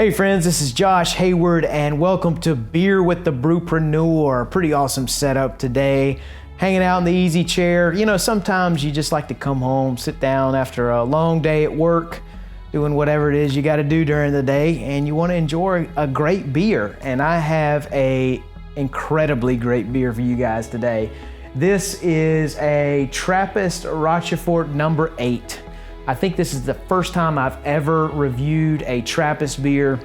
Hey friends, this is Josh Hayward and welcome to Beer with the Brewpreneur. Pretty awesome setup today. Hanging out in the easy chair. You know, sometimes you just like to come home, sit down after a long day at work, doing whatever it is you got to do during the day, and you want to enjoy a great beer. And I have a incredibly great beer for you guys today. This is a Trappistes Rochefort number 8. I think this is the first time I've ever reviewed a Trappist beer.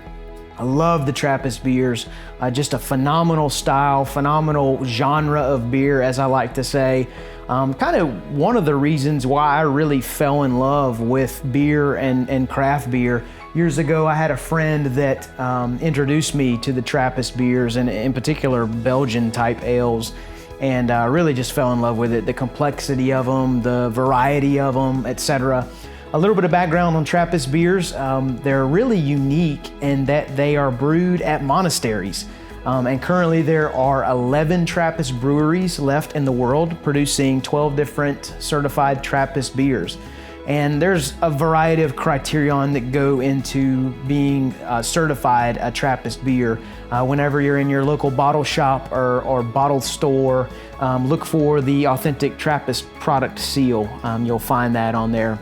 I love the Trappist beers. Just a phenomenal style, phenomenal genre of beer, as I like to say. Kind of one of the reasons why I really fell in love with beer and craft beer. Years ago, I had a friend that introduced me to the Trappist beers, and in particular, Belgian type ales. And really just fell in love with it. The complexity of them, the variety of them, etc. A little bit of background on Trappist beers. They're really unique in that they are brewed at monasteries. And currently there are 11 Trappist breweries left in the world producing 12 different certified Trappist beers. And there's a variety of criterion that go into being certified a Trappist beer. Whenever you're in your local bottle shop or bottle store, look for the authentic Trappist product seal. You'll find that on there.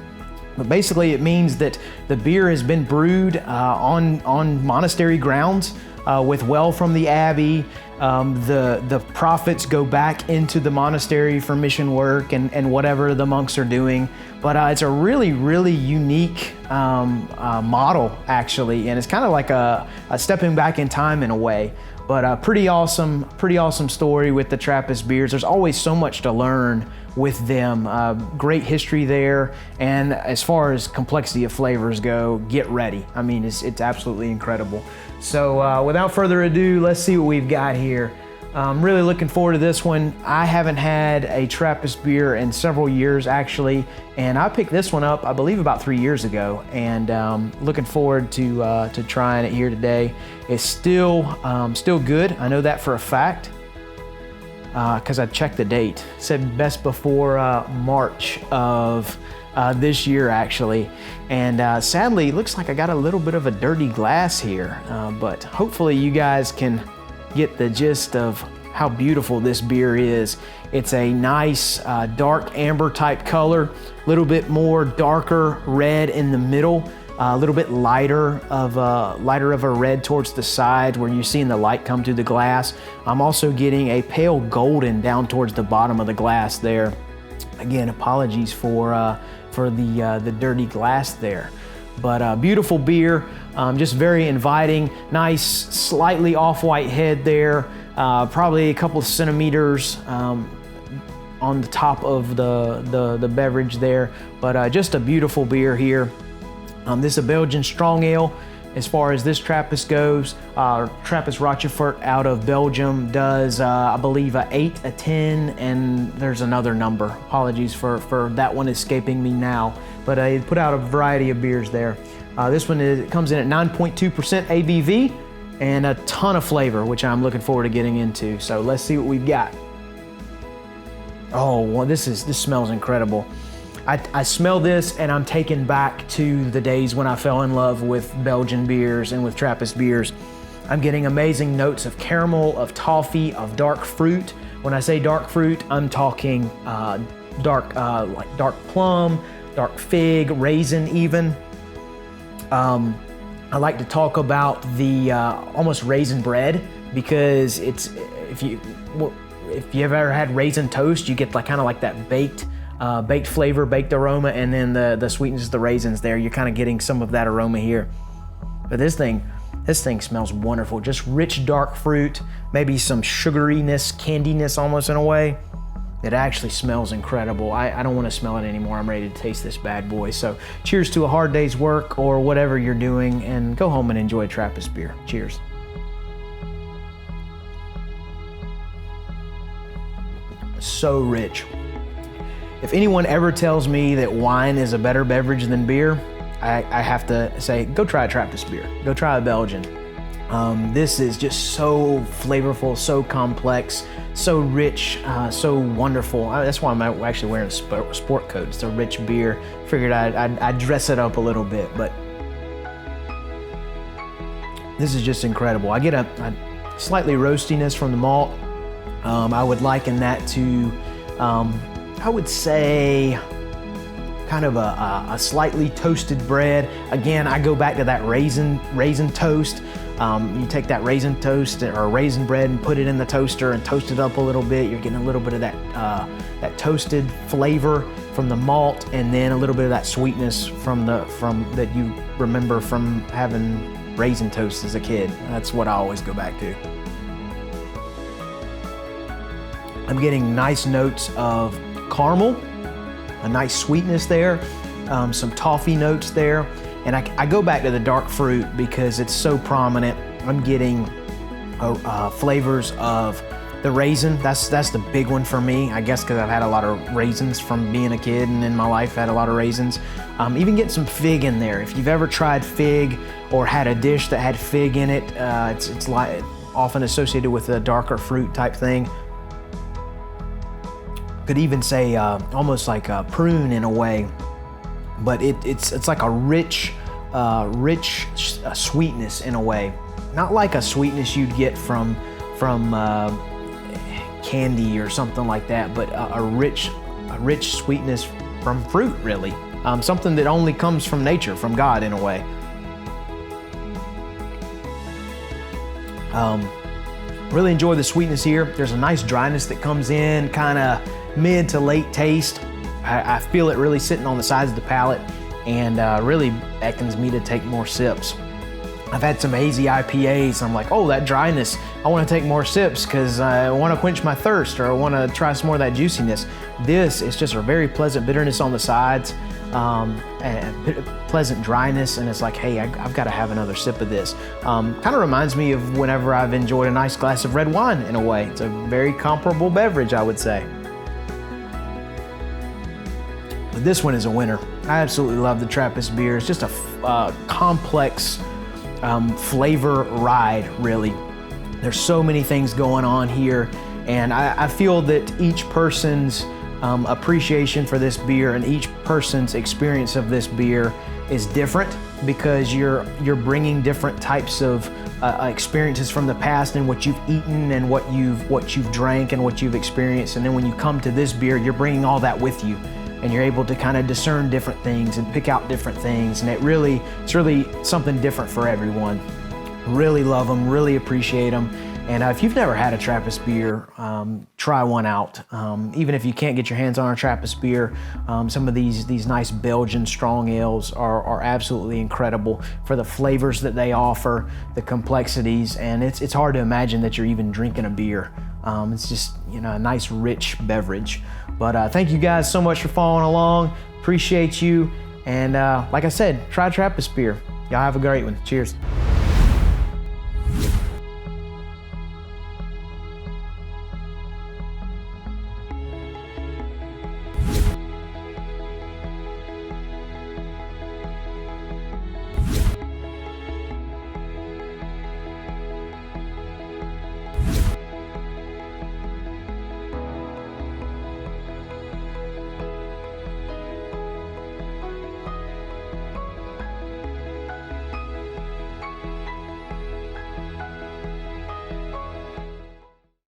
But basically it means that the beer has been brewed on monastery grounds with well from the abbey. The profits go back into the monastery for mission work and whatever the monks are doing. But it's a really, really unique model, actually, and it's kind of like a stepping back in time in a way. But pretty awesome story with the Trappist beers. There's always so much to learn with them. Great history there, and as far as complexity of flavors go, get ready. I mean, it's absolutely incredible. So without further ado, let's see what we've got here. I'm really looking forward to this one. I haven't had a Trappist beer in several years, actually, and I picked this one up, I believe, about 3 years ago, and looking forward to trying it here today. It's still good. I know that for a fact because I checked the date. It said best before March of this year, actually, and sadly, it looks like I got a little bit of a dirty glass here, but hopefully you guys can get the gist of how beautiful this beer is. It's a nice dark amber type color, a little bit more darker red in the middle, a little bit lighter of a red towards the side where you're seeing the light come through the glass. I'm also getting a pale golden down towards the bottom of the glass there. Again, apologies for the dirty glass there. But beautiful beer, just very inviting, nice, slightly off-white head there, probably a couple of centimeters on the top of the beverage there, but just a beautiful beer here. This is a Belgian Strong Ale. As far as this Trappist goes, Trappistes Rochefort out of Belgium does, I believe, a 8, a 10, and there's another number. Apologies for that one escaping me now, but I put out a variety of beers there. This one comes in at 9.2% ABV and a ton of flavor, which I'm looking forward to getting into. So let's see what we've got. Oh, well, this smells incredible. I smell this and I'm taken back to the days when I fell in love with Belgian beers and with Trappist beers. I'm getting amazing notes of caramel, of toffee, of dark fruit. When I say dark fruit, I'm talking dark plum, dark fig, raisin even. I like to talk about the almost raisin bread, because it's if you've ever had raisin toast, you get like kind of like that baked flavor, baked aroma, and then the sweetness of the raisins there. You're kind of getting some of that aroma here. But this thing smells wonderful. Just rich dark fruit, maybe some sugariness, candiness almost in a way. It actually smells incredible. I don't want to smell it anymore. I'm ready to taste this bad boy. So cheers to a hard day's work or whatever you're doing, and go home and enjoy Trappist beer. Cheers. So rich. If anyone ever tells me that wine is a better beverage than beer, I have to say, go try a Trappist beer. Go try a Belgian. This is just so flavorful, so complex, so rich, so wonderful. That's why I'm actually wearing a sport coat. It's a rich beer. Figured I'd dress it up a little bit, but This is just incredible. I get a slightly roastiness from the malt. I would liken that to, I would say, kind of a slightly toasted bread. Again, I go back to that raisin toast. You take that raisin toast or raisin bread and put it in the toaster and toast it up a little bit. You're getting a little bit of that toasted flavor from the malt, and then a little bit of that sweetness from that you remember from having raisin toast as a kid. That's what I always go back to. I'm getting nice notes of caramel, a nice sweetness there, some toffee notes there. And I go back to the dark fruit because it's so prominent. I'm getting flavors of the raisin. That's the big one for me, I guess, because I've had a lot of raisins from being a kid, and in my life had a lot of raisins. Even get some fig in there. If you've ever tried fig or had a dish that had fig in it, it's like often associated with a darker fruit type thing. Could even say almost like a prune in a way, but it's like a rich sweetness in a way. Not like a sweetness you'd get from candy or something like that, but a rich sweetness from fruit, really. Something that only comes from nature, from God in a way. Really enjoy the sweetness here. There's a nice dryness that comes in, kind of mid to late taste. I feel it really sitting on the sides of the palate, and really beckons me to take more sips. I've had some hazy IPAs. I'm like, oh, that dryness. I want to take more sips because I want to quench my thirst, or I want to try some more of that juiciness. This is just a very pleasant bitterness on the sides, and pleasant dryness, and it's like, hey, I've got to have another sip of this. Kind of reminds me of whenever I've enjoyed a nice glass of red wine in a way. It's a very comparable beverage, I would say. But this one is a winner. I absolutely love the Trappist beer. It's just a complex flavor ride, really. There's so many things going on here, and I feel that each person's appreciation for this beer and each person's experience of this beer is different, because you're bringing different types of experiences from the past and what you've eaten and what you've drank and what you've experienced, and then when you come to this beer, you're bringing all that with you. And you're able to kind of discern different things and pick out different things. And it's really something different for everyone. Really love them, really appreciate them. And if you've never had a Trappist beer, try one out. Even if you can't get your hands on a Trappist beer, some of these nice Belgian strong ales are absolutely incredible for the flavors that they offer, the complexities, and it's hard to imagine that you're even drinking a beer. It's just, a nice rich beverage. But thank you guys so much for following along. Appreciate you. And like I said, try Trappist beer. Y'all have a great one. Cheers.